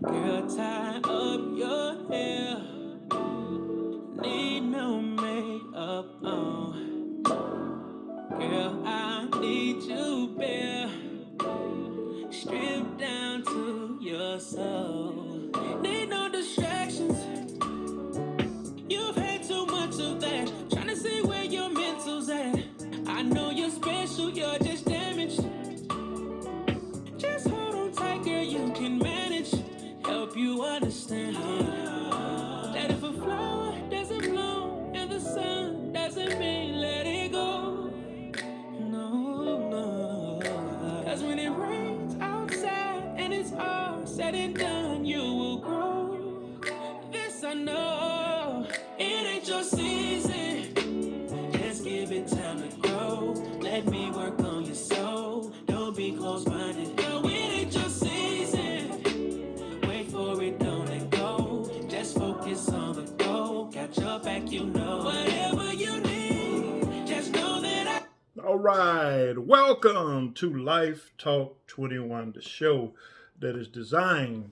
Girl, tie up your hair. Need no makeup on. Girl, I need you bare. Stripped down to your soul. Need no distractions. You've had too much of that. Tryna see where your mental's at. I know you're special, you're just damaged. Just hold on tight, girl, you can manage. Help you understand that if a flower doesn't bloom in the sun, doesn't mean let it go. No, no. Cause when it rains outside and it's all said and done, you will grow. This I know, it ain't your season. Just give it time to grow. Let me work on your soul. Don't be close-minded. No, it ain't your season. Wait for it, don't let go. Just focus on the goal. Got your back, you know. Whatever you need, just know that I. All right, welcome to Life Talk 21, the show that is designed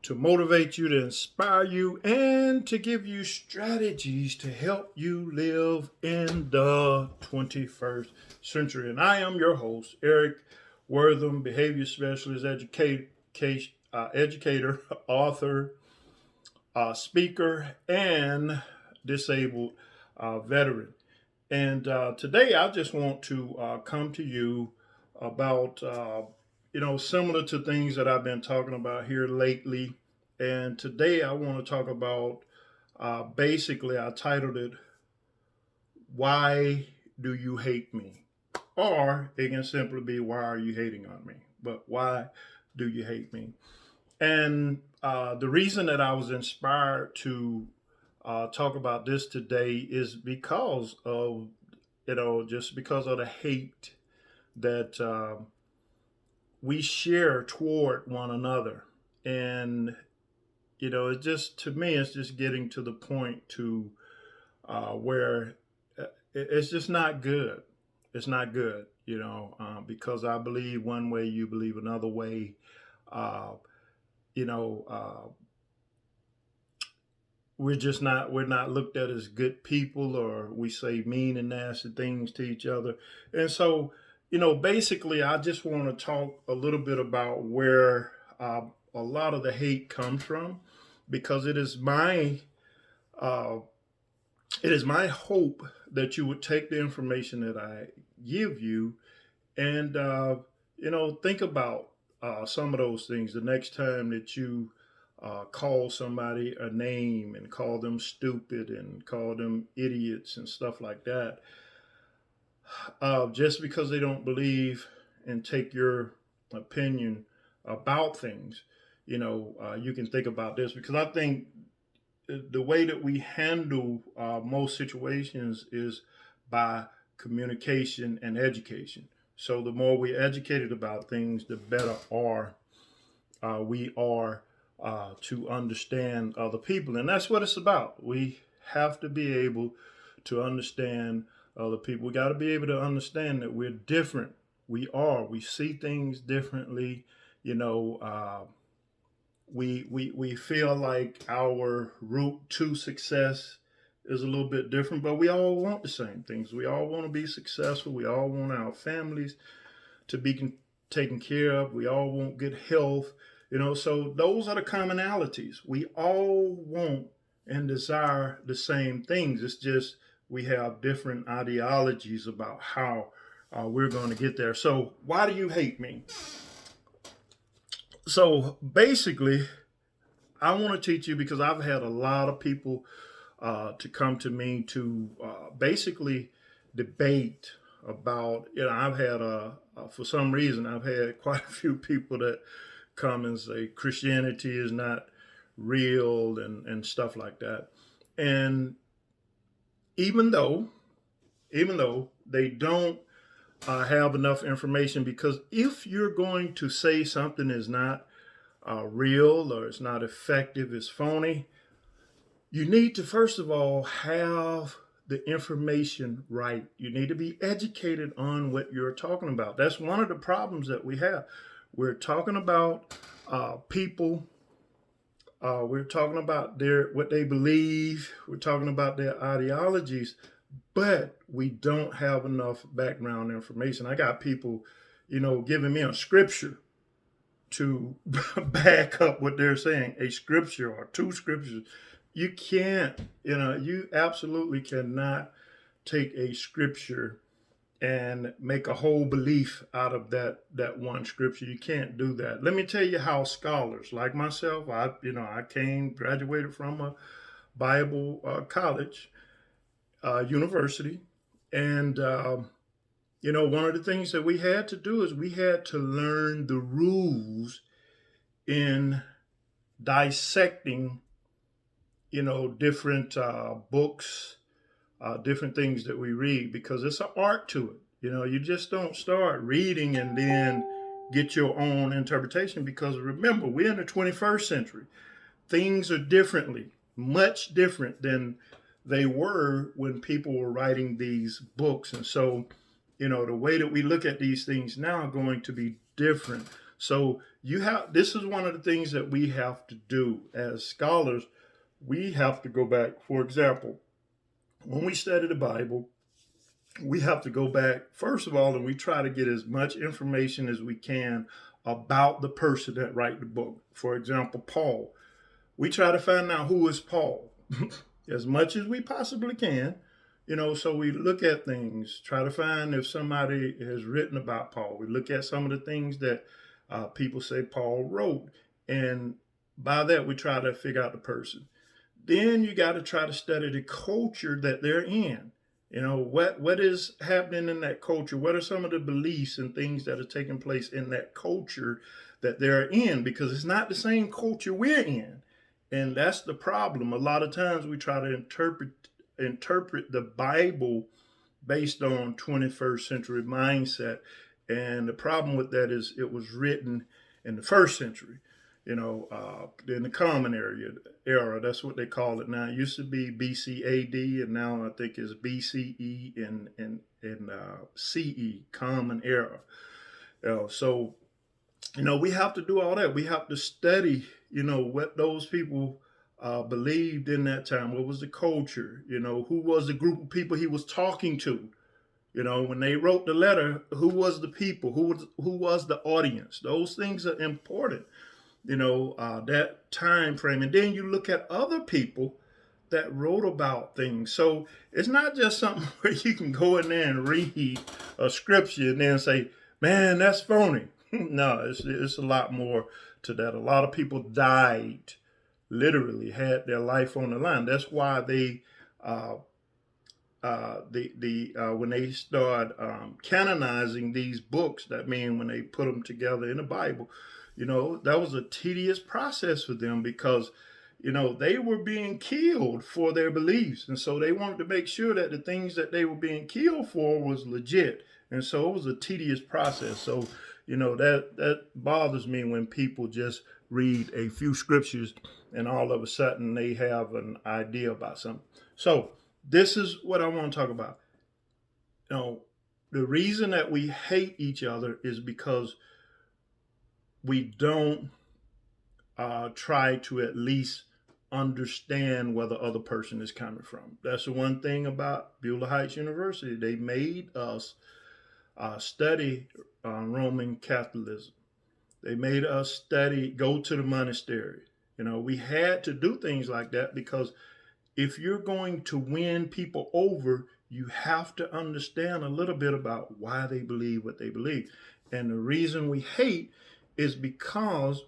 to motivate you, to inspire you, and to give you strategies to help you live in the 21st century. And I am your host, Eric Wortham, behavior specialist, educator, author, speaker, and disabled veteran. And today I just want to come to you about, similar to things that I've been talking about here lately. And today I want to talk about basically, I titled it, Why Do You Hate Me? Or it can simply be, Why Are You Hating on Me? But why do you hate me? And the reason that I was inspired to talk about this today is because of, just because of the hate that we share toward one another. And, it just, to me, it's just getting to the point to where it's just not good. It's not good, because I believe one way, you believe another way. Uh, you know, we're not looked at as good people, or we say mean and nasty things to each other. And so, basically I just want to talk a little bit about where a lot of the hate comes from, because uh, it is my hope that you would take the information that I give you and think about some of those things the next time that you call somebody a name and call them stupid and call them idiots and stuff like that, just because they don't believe and take your opinion about things. You can think about this, because I think the way that we handle most situations is by communication and education. So the more we're educated about things, the better we are to understand other people. And that's what it's about. We have to be able to understand other people. We got to be able to understand that we're different. We see things differently. You know, we feel like our route to success is a little bit different, but we all want the same things. We all want to be successful. We all want our families to be taken care of. We all want good health. So those are the commonalities. We all want and desire the same things. It's just we have different ideologies about how we're going to get there. So why do you hate me? So basically, I want to teach you, because I've had a lot of people to come to me to basically debate about, I've had, for some reason, I've had quite a few people that come and say Christianity is not real and stuff like that. And even though they don't have enough information, because if you're going to say something is not real, or it's not effective, it's phony, you need to first of all have the information right. You need to be educated on what you're talking about. That's one of the problems that we have. We're talking about people We're talking about their what they believe. We're talking about their ideologies, but we don't have enough background information. I got people, giving me a scripture to back up what they're saying, a scripture or two scriptures. You can't, you absolutely cannot take a scripture and make a whole belief out of that one scripture. You can't do that. Let me tell you how scholars like myself, I graduated from a Bible college, university, and one of the things that we had to do is we had to learn the rules in dissecting, different books, different things that we read, because it's an art to it. You just don't start reading and then get your own interpretation, because remember, we're in the 21st century. Things are much different than they were when people were writing these books. And so, the way that we look at these things now are going to be different. So this is one of the things that we have to do as scholars. We have to go back. For example, when we study the Bible, we have to go back, first of all, and we try to get as much information as we can about the person that wrote the book. For example, Paul. We try to find out who is Paul as much as we possibly can. So we look at things, try to find if somebody has written about Paul. We look at some of the things that people say Paul wrote. And by that, we try to figure out the person. Then you got to try to study the culture that they're in. What is happening in that culture? What are some of the beliefs and things that are taking place in that culture that they're in? Because it's not the same culture we're in. And that's the problem. A lot of times we try to interpret the Bible based on 21st century mindset. And the problem with that is it was written in the first century, in the common era. That's what they call it now. It used to be BC AD, and now I think it's BCE and CE, common era. So we have to do all that. We have to study, what those people believed in that time. What was the culture? Who was the group of people he was talking to? When they wrote the letter, who was the people? Who was the audience? Those things are important. That time frame. And then you look at other people that wrote about things. So it's not just something where you can go in there and read a scripture and then say, man, that's phony. No, it's a lot more to that. A lot of people died, literally had their life on the line. That's why they when they start canonizing these books, that means when they put them together in the Bible, that was a tedious process for them, because they were being killed for their beliefs, and so they wanted to make sure that the things that they were being killed for was legit, and so it was a tedious process. So that bothers me when people just read a few scriptures and all of a sudden they have an idea about something. So this is what I want to talk about. The reason that we hate each other is because we don't try to at least understand where the other person is coming from. That's the one thing about Beulah Heights University. They made us study Roman Catholicism. They made us go to the monastery. We had to do things like that, because if you're going to win people over, you have to understand a little bit about why they believe what they believe. And the reason we hate is because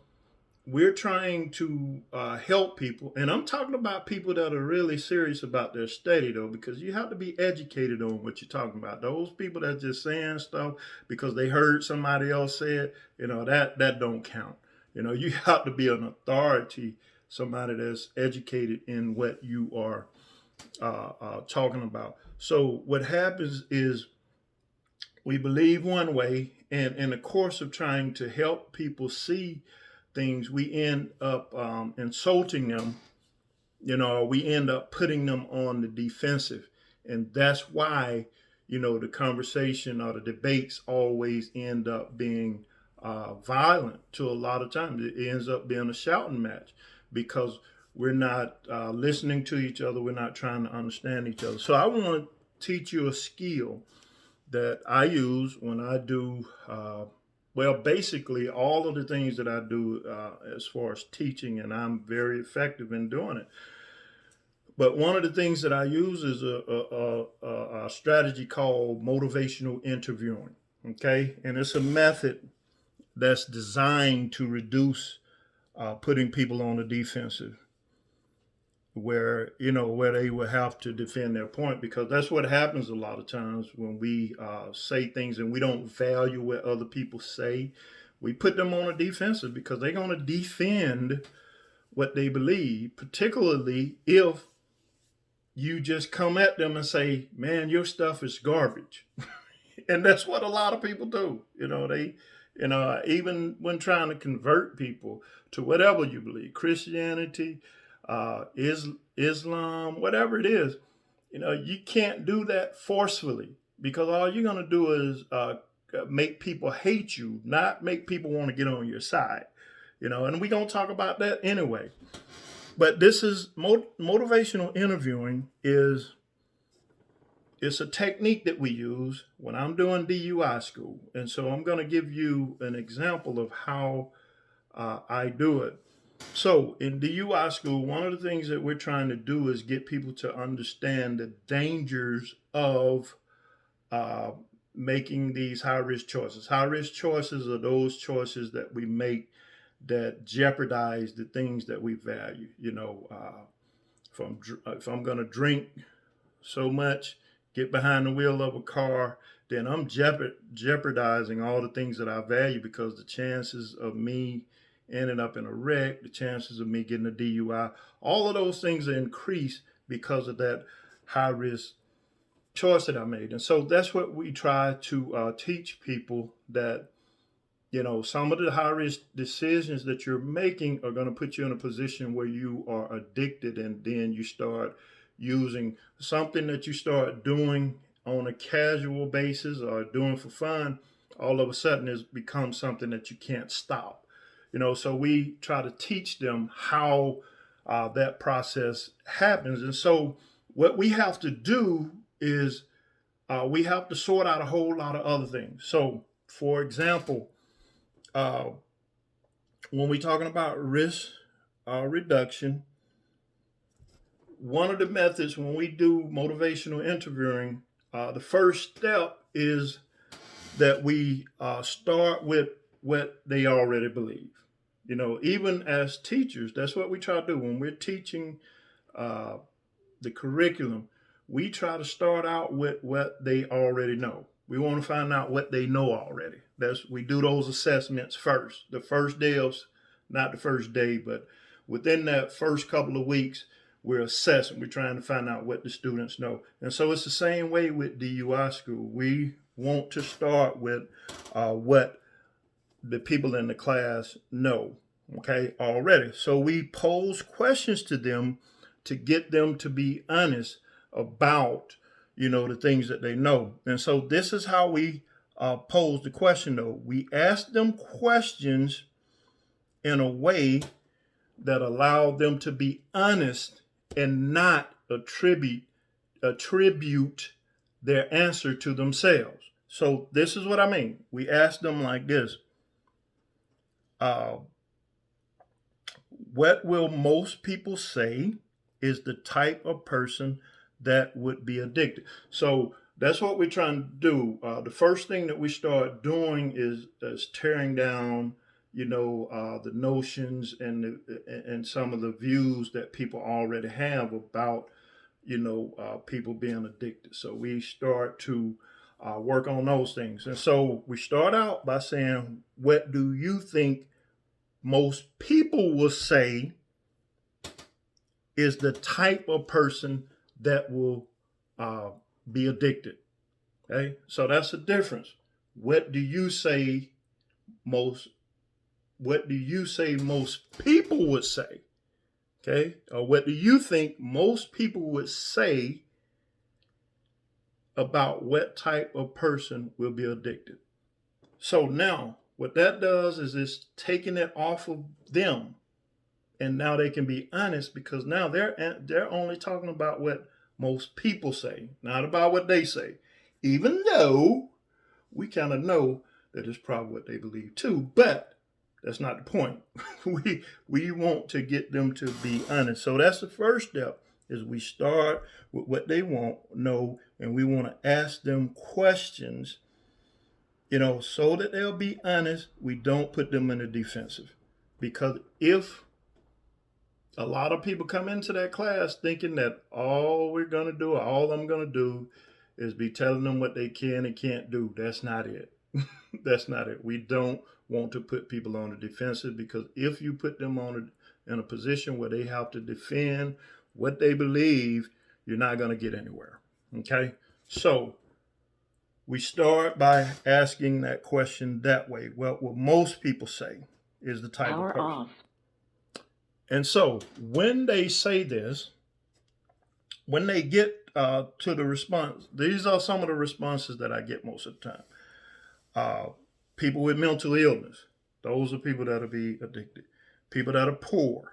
we're trying to help people. And I'm talking about people that are really serious about their study, though, because you have to be educated on what you're talking about. Those people that just saying stuff because they heard somebody else say it, that don't count. You have to be an authority, somebody that's educated in what you are talking about. So what happens is we believe one way, and in the course of trying to help people see things, we end up insulting them, we end up putting them on the defensive. And that's why, the conversation or the debates always end up being violent. To a lot of times it ends up being a shouting match, because we're not listening to each other. We're not trying to understand each other. So I want to teach you a skill that I use when I do, well, basically all of the things that I do as far as teaching, and I'm very effective in doing it. But one of the things that I use is a strategy called motivational interviewing. Okay. And it's a method that's designed to reduce putting people on the defensive, where where they will have to defend their point, because that's what happens a lot of times when we say things and we don't value what other people say. We put them on a defensive because they're going to defend what they believe, particularly if you just come at them and say, man, your stuff is garbage. And that's what a lot of people do. Even when trying to convert people to whatever you believe, Christianity, Islam, whatever it is, you can't do that forcefully, because all you're going to do is make people hate you, not make people want to get on your side. And we're going to talk about that anyway. But this is motivational interviewing is it's a technique that we use when I'm doing DUI school. And so I'm going to give you an example of how I do it. So in DUI school, one of the things that we're trying to do is get people to understand the dangers of making these high-risk choices. High-risk choices are those choices that we make that jeopardize the things that we value. If I'm going to drink so much, get behind the wheel of a car, then I'm jeopardizing all the things that I value, because the chances of me ending up in a wreck, the chances of me getting a DUI, all of those things are increased because of that high risk choice that I made. And so that's what we try to teach people, that some of the high risk decisions that you're making are going to put you in a position where you are addicted, and then you start using something that you start doing on a casual basis or doing for fun. All of a sudden, it becomes something that you can't stop. So we try to teach them how that process happens. And so what we have to do is we have to sort out a whole lot of other things. So, for example, when we're talking about risk reduction, one of the methods when we do motivational interviewing, the first step is that we start with what they already believe. Even as teachers, that's what we try to do when we're teaching the curriculum. We try to start out with what they already know. We want to find out what they know already. We do those assessments first. The first day not the first day, but within that first couple of weeks, we're assessing. We're trying to find out what the students know. And so it's the same way with DUI school. We want to start with what the people in the class know, okay, already. So we pose questions to them to get them to be honest about, the things that they know. And so this is how we pose the question, though. We ask them questions in a way that allow them to be honest and not attribute their answer to themselves. So this is what I mean. We ask them like this. What will most people say is the type of person that would be addicted? So that's what we're trying to do. The first thing that we start doing is tearing down, the notions and some of the views that people already have about, people being addicted. So we start to work on those things. And so we start out by saying, what do you think most people will say is the type of person that will be addicted? Okay, so that's the difference. What do you say most people would say? Okay, or what do you think most people would say about what type of person will be addicted? So now what that does is it's taking it off of them and now they can be honest because now they're only talking about what most people say, not about what they say, even though we kind of know that it's probably what they believe too, but that's not the point. We want to get them to be honest. So that's the first step is we start with what they want, know, and we want to ask them questions, so that they'll be honest. We don't put them in the defensive. Because if a lot of people come into that class thinking that all we're going to do, all I'm going to do is be telling them what they can and can't do, that's not it. That's not it. We don't want to put people on the defensive, because if you put them in a position where they have to defend what they believe, you're not going to get anywhere. Okay? So we start by asking that question that way. Well, what most people say is the type Power of person. off. And so when they say this, when they get to the response, these are some of the responses that I get most of the time. People with mental illness, those are people that will be addicted. People that are poor,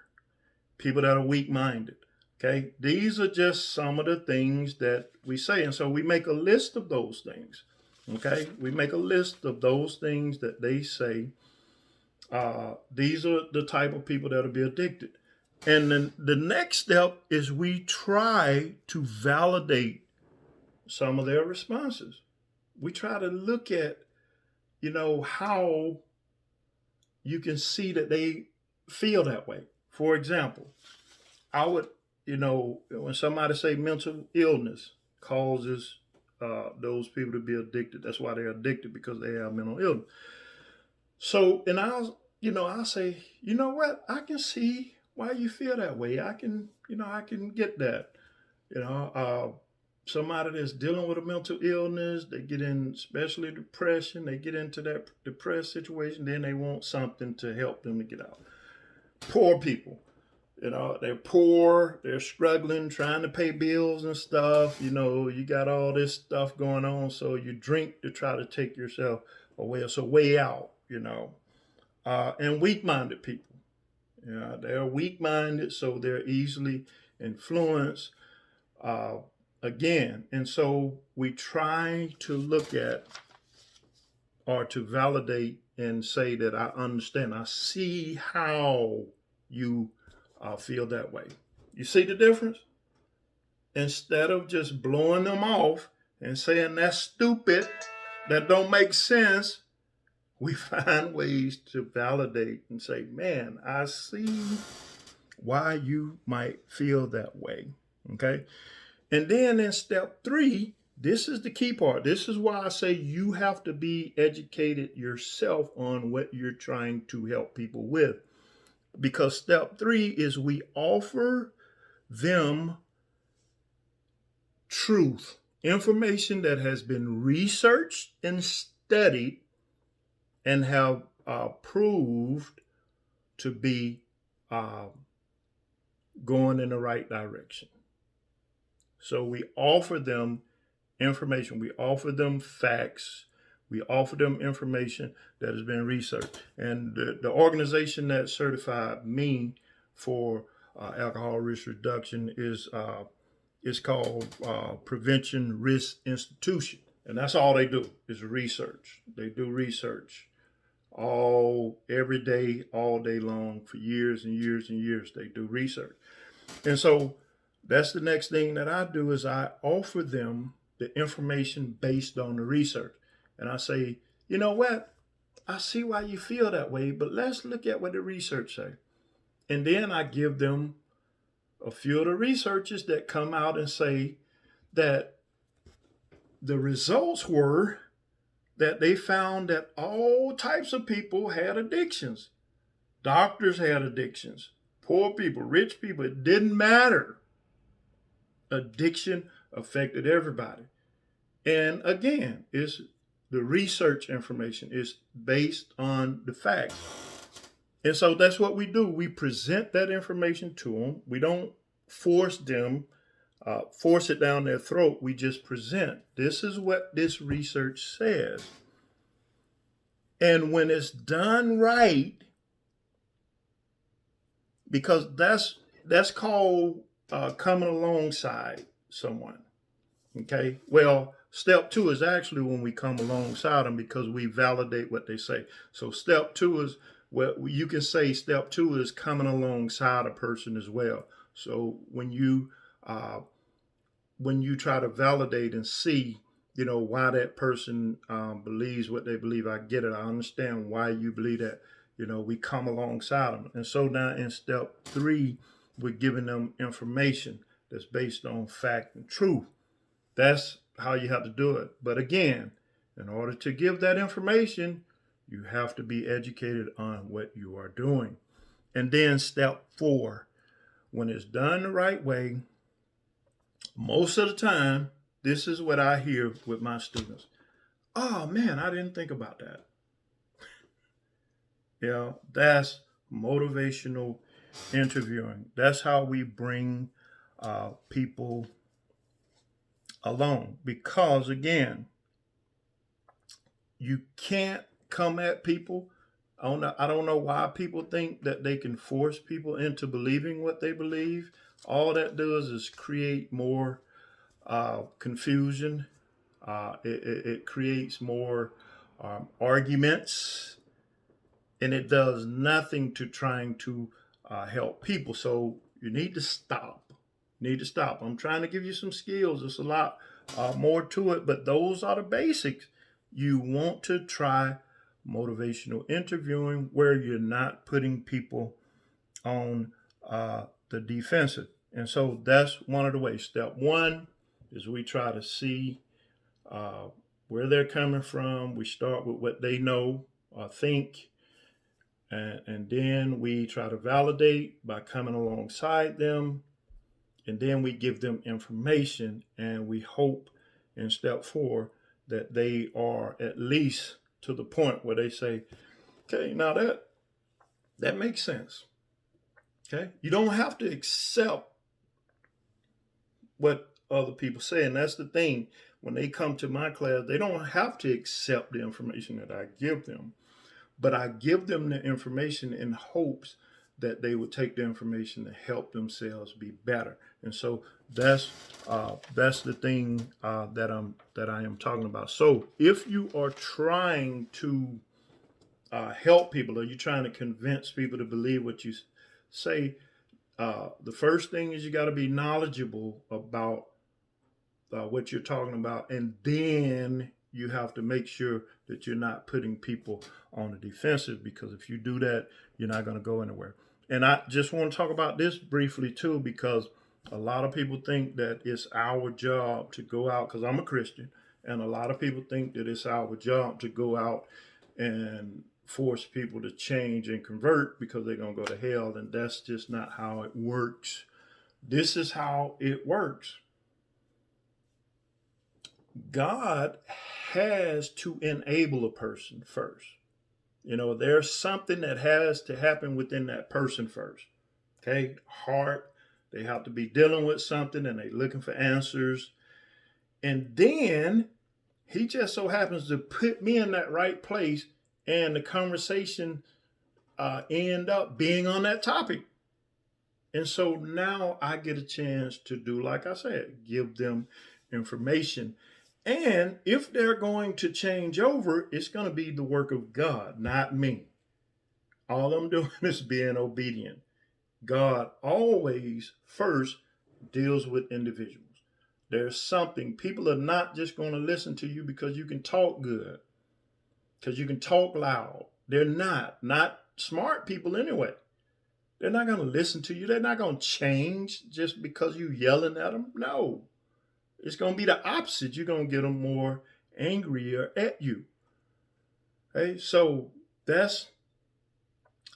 people that are weak-minded. Okay, these are just some of the things that we say. And so we make a list of those things. Okay, we make a list of those things that they say. These are the type of people that will be addicted. And then the next step is we try to validate some of their responses. We try to look at, how you can see that they feel that way. For example, I would, when somebody say mental illness causes those people to be addicted. That's why they're addicted, because they have mental illness. So, and I'll say, you know what? I can see why you feel that way. I can get that. Somebody that's dealing with a mental illness, they get in, especially depression, they get into that depressed situation, then they want something to help them to get out. Poor people, they're poor, they're struggling, trying to pay bills and stuff. You got all this stuff going on, so you drink to try to take yourself away. It's a way out, and weak-minded people. They're weak-minded, so they're easily influenced. Again, and so we try to look at, or to validate and say that I understand, I see how you feel that way. You see the difference? Instead of just blowing them off and saying that's stupid, that don't make sense, we find ways to validate and say, man, I see why you might feel that way. Okay? And then in step 3, this is the key part. This is why I say you have to be educated yourself on what you're trying to help people with. Because step 3 is we offer them truth, information that has been researched and studied and have proved to be going in the right direction. So we offer them information. We offer them facts. We offer them information that has been researched. And the organization that certified me for alcohol risk reduction is called Prevention Risk Institution. And that's all they do is research. They do research every day, all day long, for years and years and years. They do research. And so that's the next thing that I do is I offer them the information based on the research. And I say, you know what? I see why you feel that way, but let's look at what the research say. And then I give them a few of the researchers that come out and say that the results were that they found that all types of people had addictions. Doctors had addictions. Poor people, rich people, it didn't matter. Addiction affected everybody. And again, it's the research information is based on the facts. And so that's what we do. We present that information to them. We don't force them, force it down their throat. We just present. This is what this research says. And when it's done right, because that's called coming alongside someone. Okay. Well, step two is actually when we come alongside them because we validate what they say. So step two is, well, you can say step two is coming alongside a person as well. So uh, when you try to validate and see, why that person believes what they believe, I get it. I understand why you believe that. We come alongside them, and so now in step three, we're giving them information that's based on fact and truth. That's how you have to do it. But again, in order to give that information, you have to be educated on what you are doing. And then step four, when it's done the right way, most of the time, this is what I hear with my students. Oh man, I didn't think about that. That's motivational interviewing. That's how we bring people along. Because again, you can't come at people. I don't know why people think that they can force people into believing what they believe. All that does is create more confusion. It creates more arguments, and it does nothing to trying to help people. So you need to stop. I'm trying to give you some skills. There's a lot more to it, but those are the basics. You want to try motivational interviewing where you're not putting people on the defensive. And so that's one of the ways. Step one is we try to see uh, where they're coming from. We start with what they know or think, and then we try to validate by coming alongside them, and then we give them information, and we hope in step four that they are at least to the point where they say, okay, now that makes sense. Okay, you don't have to accept what other people say, and that's the thing. When they come to my class, they don't have to accept the information that I give them, but I give them the information in hopes that they would take the information to help themselves be better. And so that's the thing that I am talking about. So if you are trying to help people, or you're trying to convince people to believe what you say, the first thing is you got to be knowledgeable about what you're talking about, and then you have to make sure that you're not putting people on the defensive, because if you do that, you're not going to go anywhere. And I just want to talk about this briefly too, because a lot of people think that it's our job to go out, because I'm a Christian, and a lot of people think that it's our job to go out and force people to change and convert because they're going to go to hell. And that's just not how it works. This is how it works. God has to enable a person first. There's something that has to happen within that person first. Okay, heart, they have to be dealing with something and they're looking for answers. And then he just so happens to put me in that right place, and the conversation end up being on that topic. And so now I get a chance to do, like I said, give them information. And if they're going to change over, it's going to be the work of God, not me. All I'm doing is being obedient. God always first deals with individuals. There's something, people are not just going to listen to you because you can talk good, because you can talk loud. They're not smart people anyway. They're not going to listen to you. They're not going to change just because you yelling at them. No, it's going to be the opposite. You're going to get them more angrier at you. Okay, so that's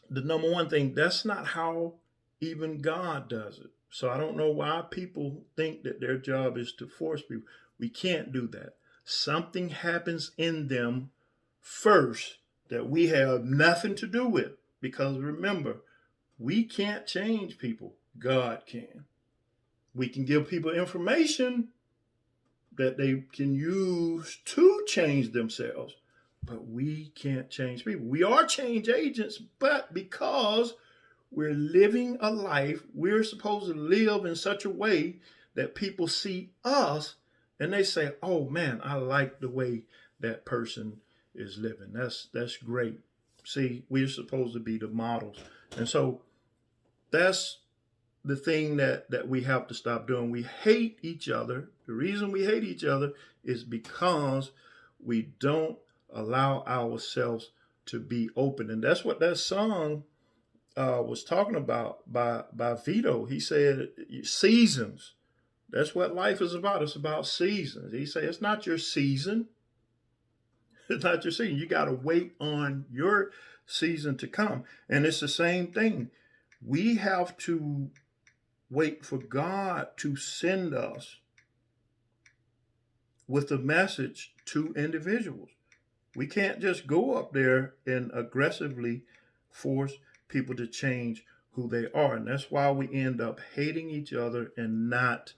the number one thing. That's not how even God does it. So I don't know why people think that their job is to force people. We can't do that. Something happens in them first that we have nothing to do with. Because remember, we can't change people. God can. We can give people information that they can use to change themselves, but we can't change people. We are change agents, but because We're living a life. We're supposed to live in such a way that people see us and they say, "Oh man, I like the way that person is living. That's great." See, we're supposed to be the models, and so that's the thing that we have to stop doing. We hate each other. The reason we hate each other is because we don't allow ourselves to be open, and that's what that song was talking about by Vito. He said seasons. That's what life is about. It's about seasons. He said it's not your season. It's not your season. You got to wait on your season to come, and it's the same thing. We have to wait for God to send us with a message to individuals. We can't just go up there and aggressively force people to change who they are. And that's why we end up hating each other and not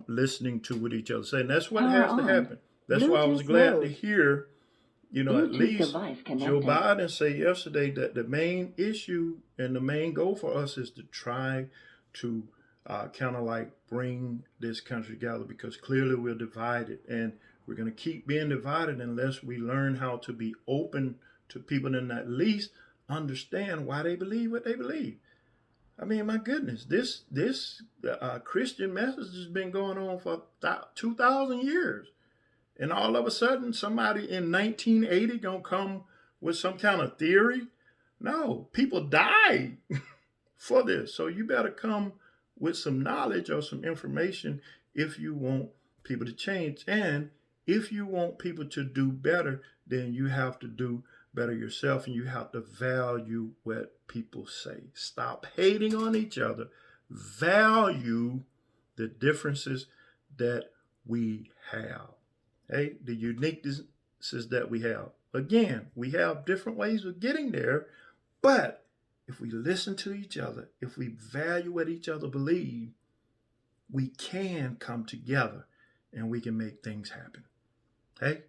listening to what each other say. And that's what has to happen. That's why I was glad to hear, at least Joe Biden say yesterday that the main issue and the main goal for us is to try to kind of like bring this country together, because clearly we're divided, and we're going to keep being divided unless we learn how to be open to people and at least understand why they believe what they believe. I mean, my goodness, this Christian message has been going on for 2,000 years, and all of a sudden, somebody in 1980 gonna come with some kind of theory? No, people died for this, so you better come with some knowledge or some information if you want people to change. And if you want people to do better, then you have to do better yourself, and you have to value what people say. Stop hating on each other. Value the differences that we have. Hey, the uniquenesses that we have. Again, we have different ways of getting there, but if we listen to each other, if we value what each other believe, we can come together and we can make things happen. Hey,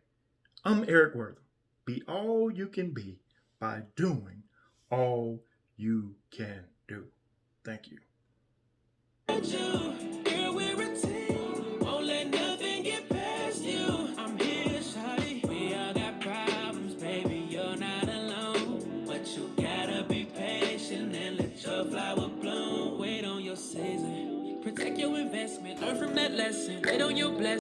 I'm Eric Wortham. Be all you can be by doing all you can do. Thank you. Girl, we're a team. Won't let nothing get past you. I'm here, shawty. We all got problems, baby. You're not alone. But you gotta be patient and let your flower bloom. Wait on your season. Protect your investment. Learn from that lesson. Wait on your blessing.